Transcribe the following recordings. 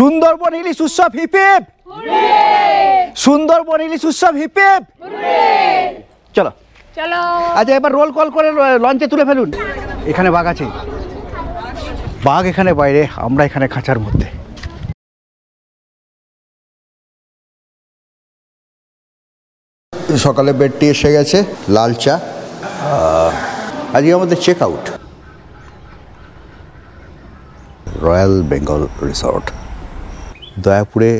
সুন্দরবন ইলিশ উৎসব hip heap, Sundarban ইলিশ উৎসব হিপ হিপ। চলো চলো, আচ্ছা এবার রোল কল করে লঞ্চে তুলে ফেলুন। এখানে বাঘ আছে, বাঘ এখানে বাইরে, আমরা এখানে খাঁচার মধ্যে। সকালে বেডটি এসে গেছে, লাল চা। আজকে আমাদের check out royal Bengal resort দয়াপুরে।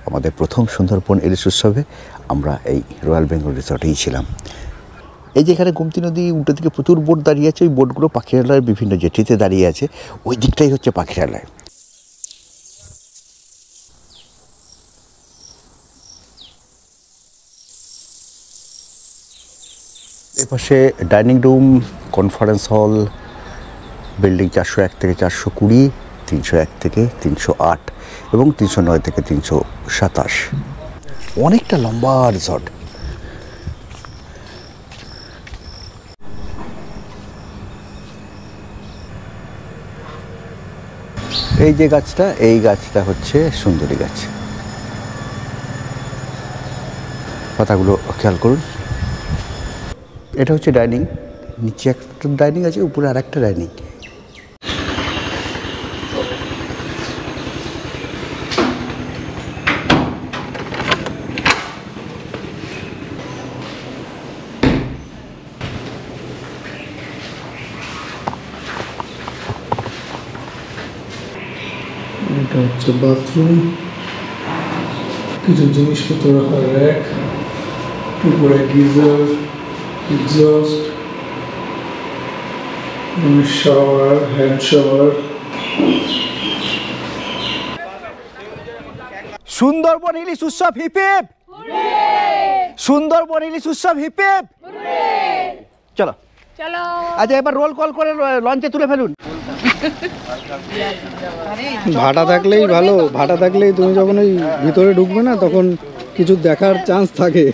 আমাদের প্রথম সুন্দরবন ইলিশ উৎসবে আমরা এই রয়্যাল বেঙ্গল রিসর্টেই ছিলাম। এই যে এখানে গোমতী নদী উল্টো দিকে প্রচুর বোট দাঁড়িয়ে আছে, ওই বোটগুলো পাখিরালয়ের বিভিন্ন জেটিতে দাঁড়িয়ে আছে, ওই দিকটাই হচ্ছে পাখিরালয়। এপাশে dining room, conference hall, building 401 থেকে 420, 301 থেকে 308 এবং 309 থেকে 327। অনেকটা লম্বা রিসর্ট। এই যে গাছটা, এই গাছটা হচ্ছে সুন্দরী গাছ। পাতাগুলো খেয়াল করুন। এটা হচ্ছে ডাইনিং, নিচে একটা ডাইনিং আছে, উপরে আর একটা ডাইনিং। এটা হচ্ছে বাথরুম, কিছু জিনিসপত্র রাখার র্যাক, উপরে geyser, exhaust, shower, hand shower. Sundarban ইলিশ উৎসব হিপ হিপ, সুন্দরবন ইলিশ উৎসব হিপ হিপ। চলো চলো, আচ্ছা এবার রোল কল করে লঞ্চে তুলে ফেলুন। ভাটা থাকলেই ভালো, ভাটা থাকলেই তুমি যখন ওই ভিতরে ঢুকবে না তখন কিছু দেখার চান্স থাকে।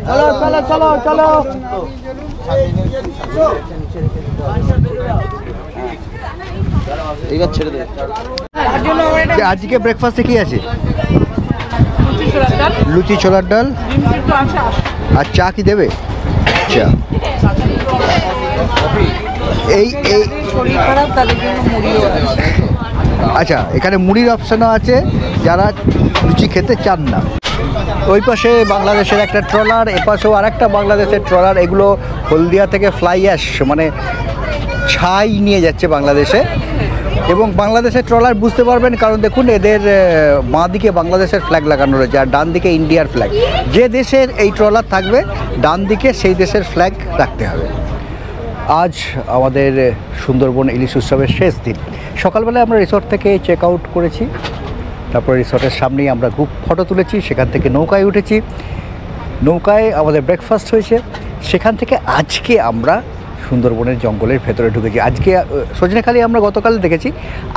চলো চলো চলো চলো, এইবার ছেড়ে দেবে। আজকে ব্রেকফাস্টে কি আছে? লুচি ছোলার ডাল আর চা কি দেবে? চা। এই এই আচ্ছা, এখানে মুড়ির অপশানও আছে যারা লুচি খেতে চান না। ওই পাশে বাংলাদেশের একটা ট্রলার, এপাশেও আর একটা বাংলাদেশের ট্রলার। এগুলো হলদিয়া থেকে ফ্লাই অ্যাশ মানে ছাই নিয়ে যাচ্ছে বাংলাদেশে। এবং বাংলাদেশের ট্রলার বুঝতে পারবেন কারণ দেখুন এদের বাঁ দিকে বাংলাদেশের ফ্ল্যাগ লাগানো রয়েছে আর ডান দিকে ইন্ডিয়ার ফ্ল্যাগ। যে দেশের এই ট্রলার থাকবে ডান দিকে সেই দেশের ফ্ল্যাগ রাখতে হবে। আজ আমাদের সুন্দরবন ইলিশ উৎসবের শেষ দিন। সকালবেলায় আমরা রিসর্ট থেকে চেক আউট করেছি, তারপরে রিসর্টের সামনেই আমরা গ্রুপ ফটো তুলেছি, সেখান থেকে নৌকায় উঠেছি, নৌকায় আমাদের ব্রেকফাস্ট হয়েছে। সেখান থেকে আজকে আমরা সুন্দরবনের জঙ্গলের ভেতরে ঢুকেছি। আজকে সজনেখালি আমরা গতকাল দেখেছি,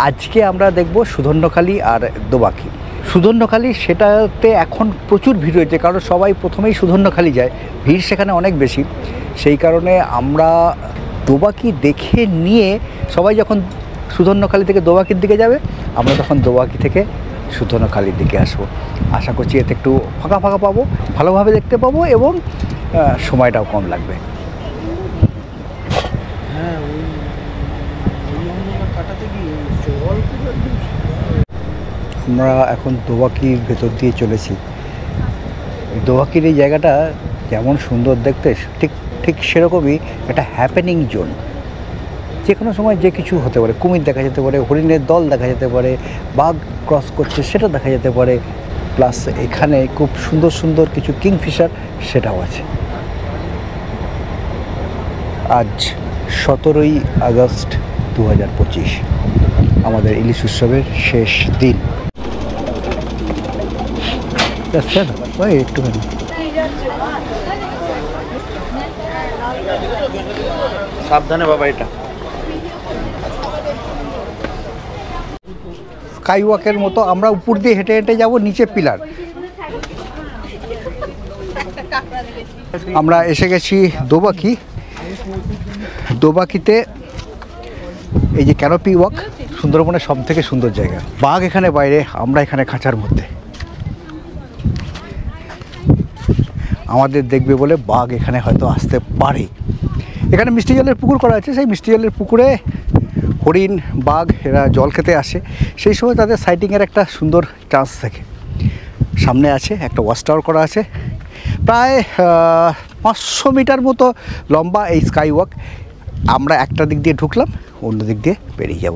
আজকে আমরা দেখব সুধন্যখালি আর দোবাকি। সুধন্যখালি সেটাতে এখন প্রচুর ভিড় হয়েছে কারণ সবাই প্রথমেই সুধন্যখালি যায়, ভিড় সেখানে অনেক বেশি। সেই কারণে আমরা দোবাকি দেখে নিয়ে সবাই যখন সুধন্যখালি থেকে দোবাকির দিকে যাবে, আমরা তখন দোবাকি থেকে সুধন্যখালির দিকে আসবো। আশা করছি এতে একটু ফাঁকা ফাঁকা পাবো, ভালোভাবে দেখতে পাবো এবং সময়টাও কম লাগবে। আমরা এখন দোবাকির ভেতর দিয়ে চলেছি। দোবাকির এই জায়গাটা যেমন সুন্দর দেখতে, ঠিক ঠিক সেরকমই একটা হ্যাপেনিং জোন। যে কোনো সময় যে কিছু হতে পারে, কুমির দেখা যেতে পারে, হরিণের দল দেখা যেতে পারে, বাঘ ক্রস করছে সেটা দেখা যেতে পারে, প্লাস এখানে খুব সুন্দর সুন্দর কিছু কিংফিশার সেটাও আছে। আজ 17ই আগস্ট 2025 আমাদের ইলিশ উৎসবের শেষ দিন। একটুখানি সাবধানে বাবা, এটা স্কাই ওয়াকের মতো। আমরা উপর দিয়ে হেঁটে হেঁটে যাব, নিচে পিলার, আমরা এসে গেছি দোবাকি। দোবাকিতে এই যে ক্যানোপি ওয়াক সুন্দরবনের সব থেকে সুন্দর জায়গা। বাঘ এখানে বাইরে, আমরা এখানে খাঁচার মধ্যে। আমাদের দেখবে বলে বাঘ এখানে হয়তো আসতে পারে। এখানে মিষ্টি জলের পুকুর করা আছে, সেই মিষ্টি জলের পুকুরে হরিণ বাঘ এরা জল খেতে আসে, সেই সময় তাদের সাইটিংয়ের একটা সুন্দর চান্স থাকে। সামনে আছে একটা ওয়াচ টাওয়ার করা আছে, প্রায় 500 মিটার মতো লম্বা এই স্কাই ওয়াক। আমরা একটা দিক দিয়ে ঢুকলাম, অন্য দিক দিয়ে বেরিয়ে যাব।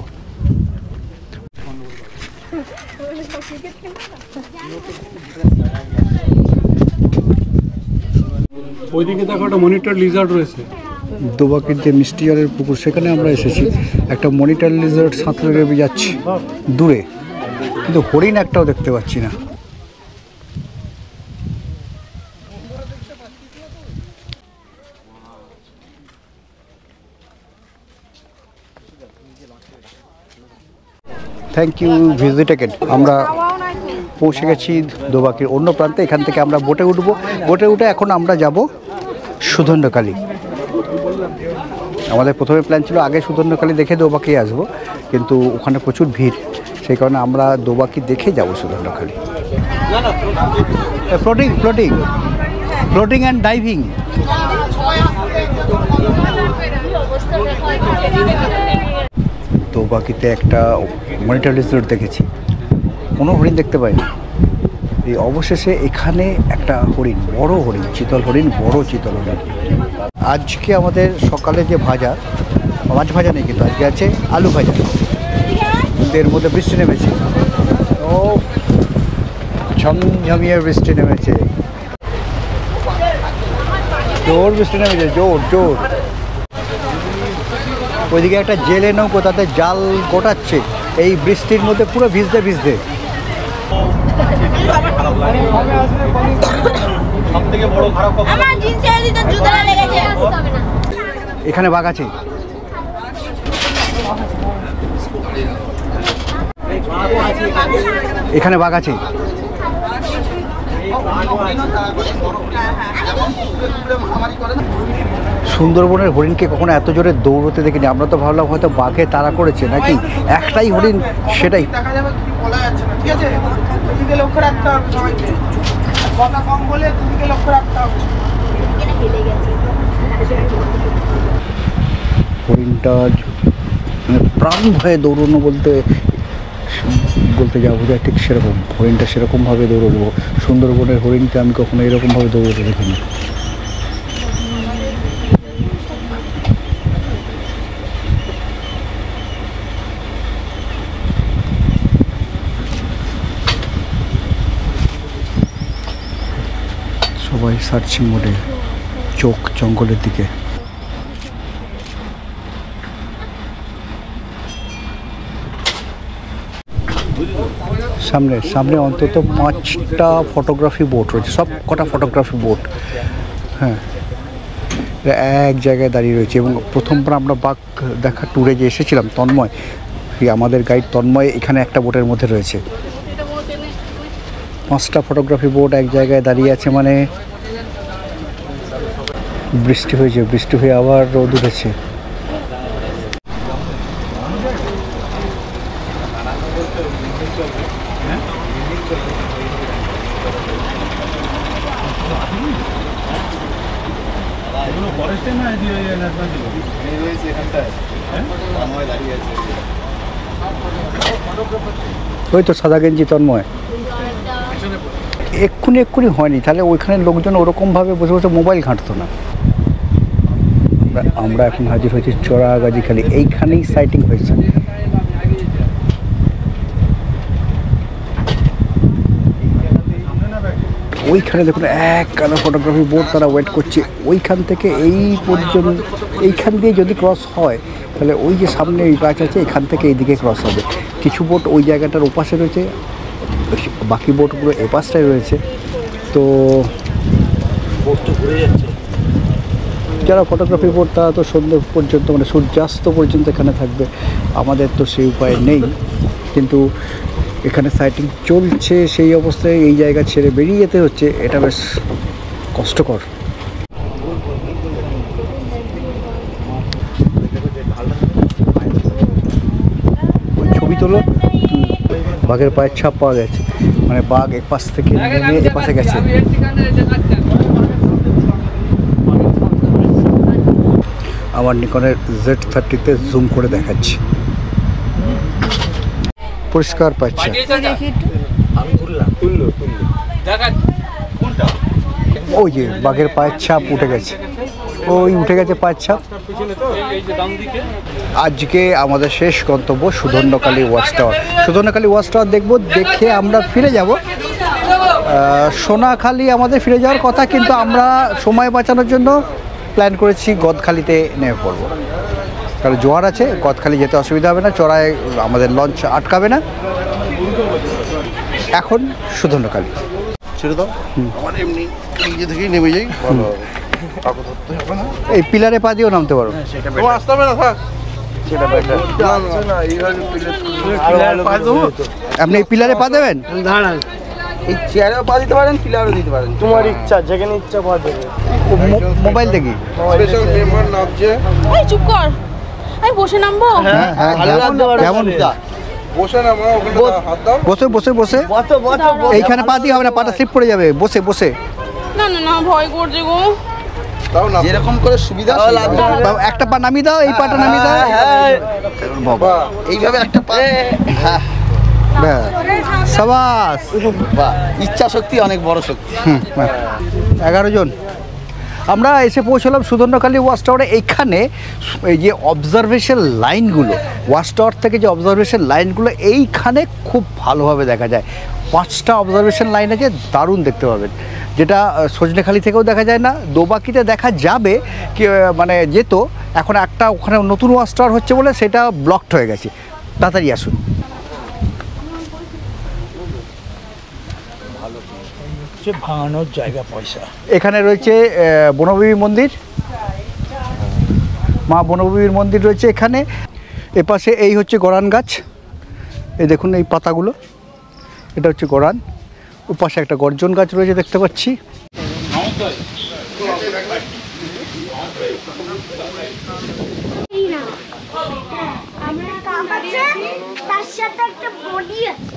ওইদিকে দেখো একটা মনিটর লিজার্ড রয়েছে। দোবাকির যে মিষ্টি জলের পুকুর সেখানে আমরা এসেছি। একটা মনিটর লিজার্ড সাঁতরে নেমে যাচ্ছি দূরে, কিন্তু হরিণ একটাও দেখতে পাচ্ছি না। থ্যাংক ইউ ভিজিটেকেড। আমরা পৌঁছে গেছি দোবাকির অন্য প্রান্তে। এখান থেকে আমরা বোটে উঠবো। বোটে উঠে এখন আমরা যাব সুধন্যকালী। আমাদের প্রথমে প্ল্যান ছিল আগে সুধন্যকালী দেখে দোবাকি আসবো, কিন্তু ওখানে প্রচুর ভিড়, সেই কারণে আমরা দোবাকি দেখে যাব Sudhanyakhali. Floating floating floating and diving. দোবাকিতে একটা মনিটর রিসোর্ট দেখেছি, কোনো হরিণ দেখতে পাইনি। এই অবশেষে এখানে একটা হরিণ, বড় হরিণ, চিতল হরিণ, বড় চিতল হরিণ। আজকে আমাদের সকালে যে ভাজা, মাছ ভাজা নেই, কিন্তু আজকে আছে আলু ভাজা। এর মধ্যে বৃষ্টি নেমেছে, ও ঝমঝমিয়ে বৃষ্টি নেমেছে, জোর বৃষ্টি নেমেছে, জোর জোর। ওইদিকে একটা জেলে নৌকো, তাতে জাল গোটাচ্ছে এই বৃষ্টির মধ্যে, পুরো ভিজতে ভিজতে। এখানে বাঘ আছে, এখানে বাঘ আছে। সুন্দরবনের হরিণকে কখনো এত জোরে দৌড়তে দেখিনি। আমরা তো ভাবলাম হয়তো বাঘে তাড়া করেছে নাকি, একটাই হরিণ, সেটাই। হরিণটা মানে প্রাণ ভয়ে দৌড়ানো বলতে যা বোঝায় ঠিক সেরকম। হরিণটা সেরকমভাবে দৌড়বো। সুন্দরবনের হরিণকে আমি কখনো এরকমভাবে দৌড়তে দেখিনি। সবাই সার্চিং মোডে, চোখ জঙ্গলের দিকে। সামনে সামনে অন্তত 5টা ফটোগ্রাফি বোট রয়েছে, সব কটা ফটোগ্রাফি বোট। হ্যাঁ, এক জায়গায় দাঁড়িয়ে রয়েছে। এবং প্রথমবার আমরা বাঘ দেখা ট্যুরে যে এসেছিলাম, তন্ময়, আমাদের গাইড তন্ময় এখানে একটা বোটের মধ্যে রয়েছে। 5টা ফটোগ্রাফি বোট এক জায়গায় দাঁড়িয়ে আছে, মানে বৃষ্টি হয়েছে, বৃষ্টি হয়ে আবার রোদ উঠেছে। ওই তো সাদা গেঞ্জি তন্ময়। এক্ষুনি হয়নি, তাহলে ওইখানে লোকজন ওরকমভাবে বসে বসে মোবাইল ঘাঁটতো না। আমরা এখন হাজির হয়েছি চড়াগাজীখালি, এইখানেই সাইটিং হয়েছে। ওইখানে দেখুন এক কালো ফটোগ্রাফি বোর্ড, তারা ওয়েট করছে ওইখান থেকে এই পর্যন্ত। এইখান দিয়ে যদি ক্রস হয় তাহলে ওই যে সামনে এই গাছ আছে, এখান থেকে এইদিকে ক্রস হবে। কিছু বোট ওই জায়গাটার ওপাশে রয়েছে, বাকি বোটগুলো এপাশটায় রয়েছে। তো যারা ফটোগ্রাফি বোট তারা তো সন্ধ্যে পর্যন্ত, মানে সূর্যাস্ত পর্যন্ত এখানে থাকবে। আমাদের তো সেই উপায় নেই, কিন্তু এখানে সাইটিং চলছে, সেই অবস্থায় এই জায়গা ছেড়ে বেরিয়ে যেতে হচ্ছে। এটা বেশ কষ্টকর। ওই ছবি তোলো, বাঘের পায়ের ছাপ পাওয়া গেছে, মানে বাঘ এক পাশ থেকে নেমে এ পাশে গেছে। আমার নিকনের Z30-তে জুম করে দেখাচ্ছি, পরিষ্কার পাচ্ছি। ওই যে বাঘের পায়ের ছাপ উঠে গেছে, ওই উঠে গেছে পায়ের ছাপ। আজকে আমাদের শেষ গন্তব্য সুধন্যকালী ওয়াচ টাওয়ার। সুধন্যকালী ওয়াচ টাওয়ার দেখবো, দেখে আমরা ফিরে যাব সোনাখালী। আমাদের ফিরে যাওয়ার কথা, কিন্তু আমরা সময় বাঁচানোর জন্য প্ল্যান করেছি গদখালিতে নেমে পড়বো, কারণ জোয়ার আছে, গদখালি যেতে অসুবিধা হবে না, চড়ায় আমাদের লঞ্চ আটকাবে না। এখন সুধন্যকালী ছেড়ে দাও, আমার এমনি নিজে থেকেই নেমে যাই, ভালো হবে। এই পিলারে পা দিয়েও নামতে পারো। তোমার আসতে হবে না, থাক। আপনি এই পিলারে পা দেবেন? এই চেয়ারেও পা দিতে পারেন, পিলারও দিতে পারেন, তোমার ইচ্ছা, যেখানে ইচ্ছা পা দেবে। মোবাইল দেখি। স্পেশাল মেম্বার নামছে। এই চুপ কর, আমি বসে নামবো। হ্যাঁ হ্যাঁ, যেমন বসে না মা, ওখানে হাত দাও। বসে বসে বসে এইখানে পা দিয়ে হবে না, পাটা স্লিপ পড়ে যাবে। বসে বসে না না না, ভয় করছে গো। দাও না, যেরকম করে সুবিধা একটা পা নামিয়ে দাও, এই পাটা নামিয়ে দাও। বাবা এইভাবে একটা পা, সাবাস, ইচ্ছা শক্তি অনেক বড় শক্তি। 11 জন আমরা এসে পৌঁছলাম সুধন্যকালী ওয়াচ টাওয়ারে। এইখানে এই যে অবজারভেশন লাইনগুলো, ওয়াচ টাওয়ার থেকে যে অবজারভেশন লাইনগুলো এইখানে খুব ভালোভাবে দেখা যায়। 5টা অবজারভেশন লাইন আছে, দারুণ দেখতে পাবেন, যেটা সজনেখালি থেকেও দেখা যায় না। দোবাকিতে দেখা যাবে কি, মানে যেত, এখন একটা ওখানে নতুন ওয়াচ টাওয়ার হচ্ছে বলে সেটা ব্লকড হয়ে গেছে। তাড়াতাড়ি আসুন। ভাঙানোর জায়গা পয়সা। এখানে রয়েছে বনবিবি মন্দির, মা বনবিবির মন্দির রয়েছে এখানে। এপাশে এই হচ্ছে গরান গাছ, এই দেখুন এই পাতাগুলো, এটা হচ্ছে গরান। ওপাশে একটা গর্জন গাছ রয়েছে দেখতে পাচ্ছি। তার সাথে একটা বডি আছে।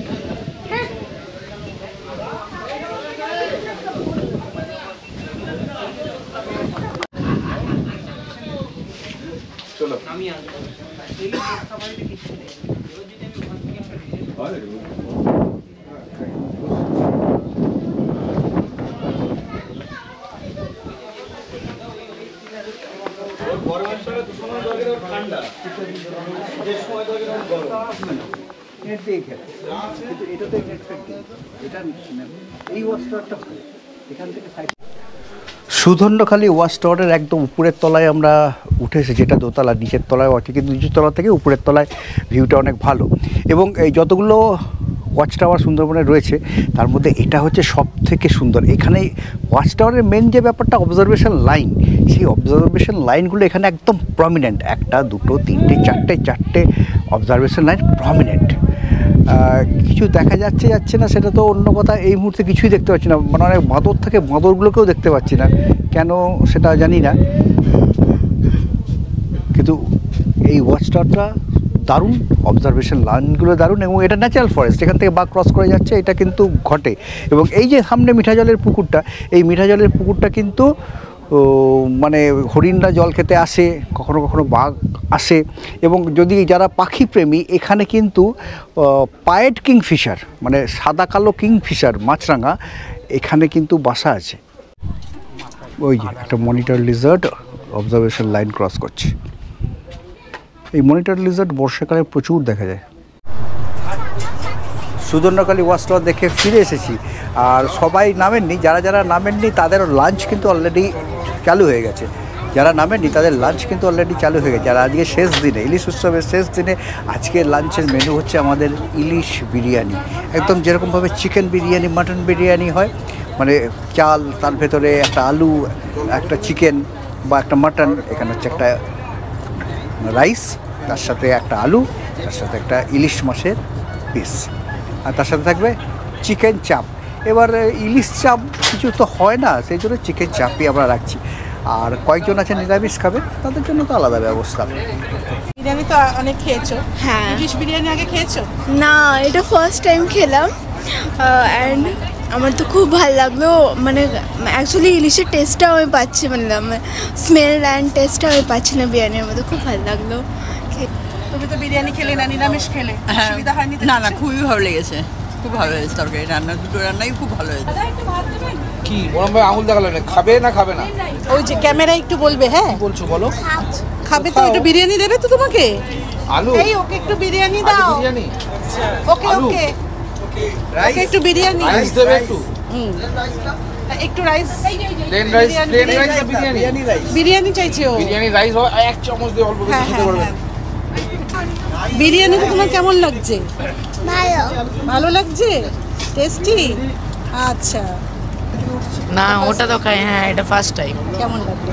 সুধন্যখালী ওয়াচ টাওয়ারের একদম উপরের তলায় আমরা উঠে এসেছি, যেটা দোতলা, নিচের তলায় আছে, কিন্তু নিচের তলা থেকে উপরের তলায় ভিউটা অনেক ভালো। এবং এই যতগুলো ওয়াচ টাওয়ার সুন্দরবনে রয়েছে তার মধ্যে এটা হচ্ছে সব থেকে সুন্দর। এখানে ওয়াচ টাওয়ারের মেন যে ব্যাপারটা অবজারভেশন লাইন, সেই অবজারভেশন লাইনগুলো এখানে একদম প্রমিনেন্ট, 1, 2, 3, 4 অবজারভেশন লাইন প্রমিনেন্ট। কিছু দেখা যাচ্ছে না সেটা তো অন্য কথা, এই মুহূর্তে কিছুই দেখতে পাচ্ছি না, মানে অনেক বাঁদর থাকে, বাঁদরগুলোকেও দেখতে পাচ্ছি না, কেন সেটা জানি না। কিন্তু এই ওয়াচ টাওয়ারটা দারুণ, অবজারভেশন লাইনগুলো দারুণ, এবং এটা ন্যাচারাল ফরেস্ট, এখান থেকে বাঘ ক্রস করে যাচ্ছে, এটা কিন্তু ঘটে। এবং এই যে সামনে মিঠা জলের পুকুরটা, এই মিঠা জলের পুকুরটা কিন্তু মানে হরিণরা জল খেতে আসে, কখনো কখনো বাঘ আসে। এবং যদি যারা পাখি প্রেমী, এখানে কিন্তু পায়েট কিংফিশার, মানে সাদা কালো কিংফিশার মাছরাঙা এখানে কিন্তু বাসা আছে। ওই যে একটা monitor Lizaad observation line cross করছে। এই মনিটর লিজার্ড বর্ষাকালে প্রচুর দেখা যায়। সুধন্যকালী ওয়াচ টাওয়ার দেখে ফিরে এসেছি, আর সবাই নামেননি, যারা নামেননি তাদের লাঞ্চ কিন্তু অলরেডি চালু হয়ে গেছে। যারা নামেননি তাদের লাঞ্চ কিন্তু অলরেডি চালু হয়ে গেছে। আর আজকে শেষ দিনে, ইলিশ উৎসবের শেষ দিনে, আজকে লাঞ্চের মেনু হচ্ছে আমাদের ইলিশ বিরিয়ানি, একদম যেরকমভাবে চিকেন বিরিয়ানি, মাটন বিরিয়ানি হয়, মানে চাল, তার ভেতরে একটা আলু, একটা চিকেন বা একটা মাটন, এখানে হচ্ছে একটা রাইস, তার সাথে একটা আলু, তার সাথে একটা ইলিশ মাছের পিস, আর তার সাথে থাকবে চিকেন চাপ। এবার ইলিশ চাপ কিছু তো হয় না, সেই জন্য চিকেন চাপই আমরা রাখছি। আর কয়েকজন আছে নিরামিষ খাবে, তাদের জন্য তো আলাদা ব্যবস্থা। বিরিয়ানি তো অনেক খেয়েছো, হ্যাঁ। ইলিশ বিরিয়ানি আগে খেয়েছো? না, এটা ফার্স্ট টাইম খেলাম অ্যান্ড আমার তো খুব ভালো লাগলো। মানে অ্যাকচুয়ালি ইলিশের টেস্টটাও আমি পাচ্ছি, মানে স্মেল অ্যান্ড টেস্টটাও আমি পাচ্ছি না বিরিয়ানির মধ্যে। খুব ভালো লাগলো। তুমি তো বিরিয়ানি খেলে না, নিরামিষ খেলে, সুবিধা হয়নি? না না, খুবই ভালো লেগেছে, খুব ভালো হয়েছে তরকারি, রান্না দুটো রান্নাই খুব ভালো হয়েছে। কি বললাম ভাই, আঙুল দেখালো না, খাবে না খাবে না? ওই যে ক্যামেরা একটু বলবে, হ্যাঁ বলছো বলো। খাবে তো, একটু বিরিয়ানি দেবে তো তোমাকে? আলু, এই ওকে একটু বিরিয়ানি দাও। বিরিয়ানি, ওকে ওকে ওকে একটু বিরিয়ানি রাইস দেবে একটু, একটু rice, plain rice, plain rice আর বিরিয়ানি। বিরিয়ানি চাইছে ও। বিরিয়ানি রাইস হয় এক চামচ দিয়ে অল্প বেশি খেতে পারবে। বিরিয়ানিটা তোমার কেমন লাগছে? ভালো। ভালো লাগছে, টেস্টি। আচ্ছা, না ওটা তো খাই, হ্যাঁ এটা ফার্স্ট টাইম। কেমন লাগলো?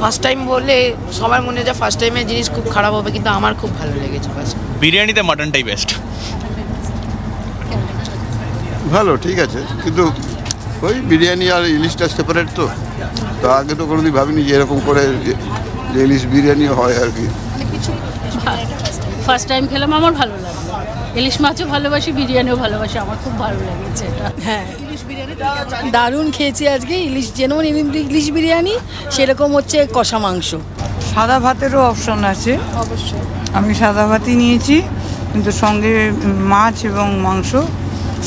ফার্স্ট টাইম বললে সবার মনে হয় ফার্স্ট টাইমের জিনিস খুব খারাপ হবে, কিন্তু আমার খুব ভালো লেগেছে ফার্স্ট। বিরিয়ানিতে মাটনটাই বেস্ট। ভালো, ঠিক আছে, কিন্তু ওই বিরিয়ানি আর ইলিশটা সেপারেট তো। তো আগে তো কোনোদিন ভাবিনি যে এরকম করে যে ইলিশ বিরিয়ানি হয় আর কি। ফার্স্ট টাইম খেলাম, আমার ভালো লাগলো। ইলিশ মাছও ভালোবাসি, বিরিয়ানিও ভালোবাসি, আমার খুব ভালো লেগেছে এটা। হ্যাঁ, দারুণ খেয়েছি আজকে। ইলিশ যেমন ইলিশ বিরিয়ানি, সেরকম হচ্ছে কষা মাংস। সাদা ভাতেরও অপশন আছে, অবশ্যই। আমি সাদা ভাতই নিয়েছি, কিন্তু সঙ্গে মাছ এবং মাংস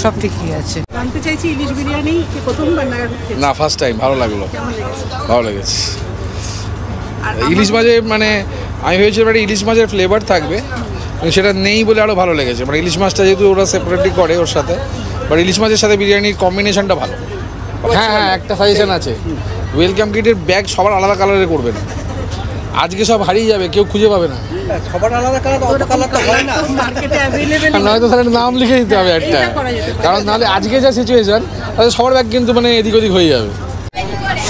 সব ঠিকই আছে। জানতে চাইছি ইলিশ বিরিয়ানি কি প্রথমবার না? না, ফার্স্ট টাইম, ভালো লাগলো, ভালো লেগেছে। ইলিশ মাছের মানে আমি ভেবেছিলাম একটা ইলিশ মাছের ফ্লেভার থাকবে, কিন্তু সেটা নেই বলে আরও ভালো লেগেছে। মানে ইলিশ মাছটা যেহেতু ওরা সেপারেটলি করে ওর সাথে, বাট ইলিশ মাছের সাথে বিরিয়ানির কম্বিনেশনটা ভালো। হ্যাঁ হ্যাঁ, একটা সাজেশন আছে, ওয়েলকাম কিটের ব্যাগ সবার আলাদা কালারের করবেন। আজকে সব হারিয়ে যাবে, কেউ খুঁজে পাবে না। সবার আলাদা কালার, অত কালার তো হয় না মার্কেটে অ্যাভেলেবেল। নয়তো তাহলে নাম লিখে দিতে হবে একটা, কারণ নাহলে আজকে যা সিচুয়েশন, তাহলে সবার ব্যাগ কিন্তু মানে এদিক ওদিক হয়ে যাবে।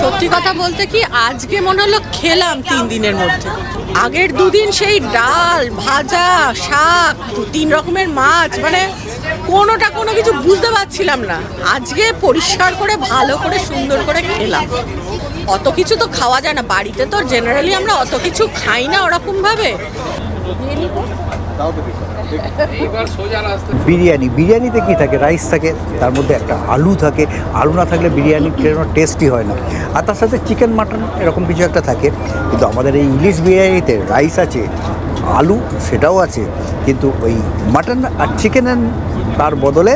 সত্যি কথা বলতে কি, আজকে মনে হলো খেলাম 3 দিনের মধ্যে। আগের দুদিন সেই ডাল ভাজা শাক 3 রকমের মাছ, মানে কোনোটা কোনো কিছু বুঝতে পারছিলাম না। আজকে পরিষ্কার করে ভালো করে সুন্দর করে খেলাম। অত কিছু তো খাওয়া যায় না বাড়িতে, তো জেনারেলি আমরা অত কিছু খাই না ওরকম ভাবে। বিরিয়ানিতে কি থাকে? রাইস থাকে, তার মধ্যে একটা আলু থাকে। আলু না থাকলে বিরিয়ানি কোনো টেস্টই হয় না। আর তার সাথে চিকেন মাটন এরকম কিছু একটা থাকে। কিন্তু আমাদের এই ইলিশ বিরিয়ানিতে রাইস আছে, আলু সেটাও আছে, কিন্তু ওই মাটন আর চিকেনের তার বদলে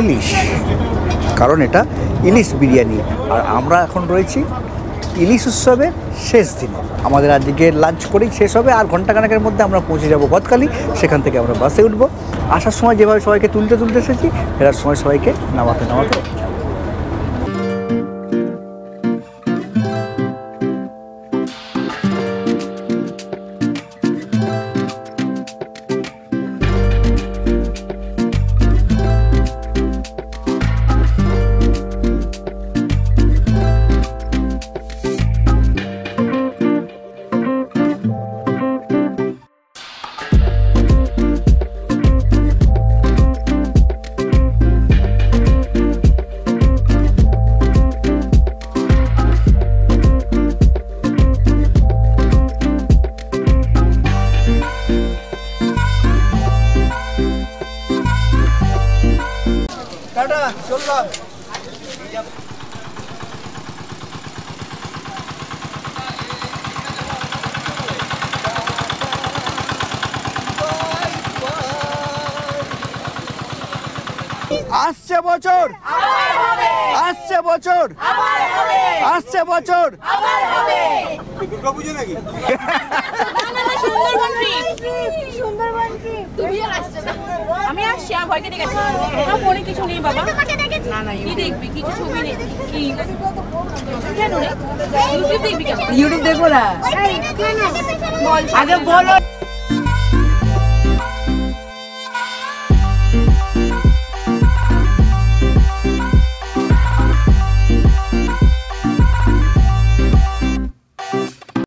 ইলিশ, কারণ এটা ইলিশ বিরিয়ানি। আর আমরা এখন রয়েছি ইলিশ উৎসবের শেষ দিনে। আমাদের আজকে লাঞ্চ করেই শেষ হবে, আর ঘন্টাখানেকের মধ্যে আমরা পৌঁছে যাব গদখালি। সেখান থেকে আমরা বাসে উঠব। আসার সময় যেভাবে সবাইকে তুলতে এসেছি, ফেরার সময় সবাইকে নামাতে চললাম। আসছে বছর, আসছে বছর, আসছে বছর। নাকি আমি আসছি, আমার ভয়কে দেখেছি। ফোনে কিছু নেই বাবা। না না, কি দেখবি? কিছু ছবি নেই। কি কেন রে? ইউটিউব দেখবি কেন? ইউটিউব দেখবো না, আগে বলো।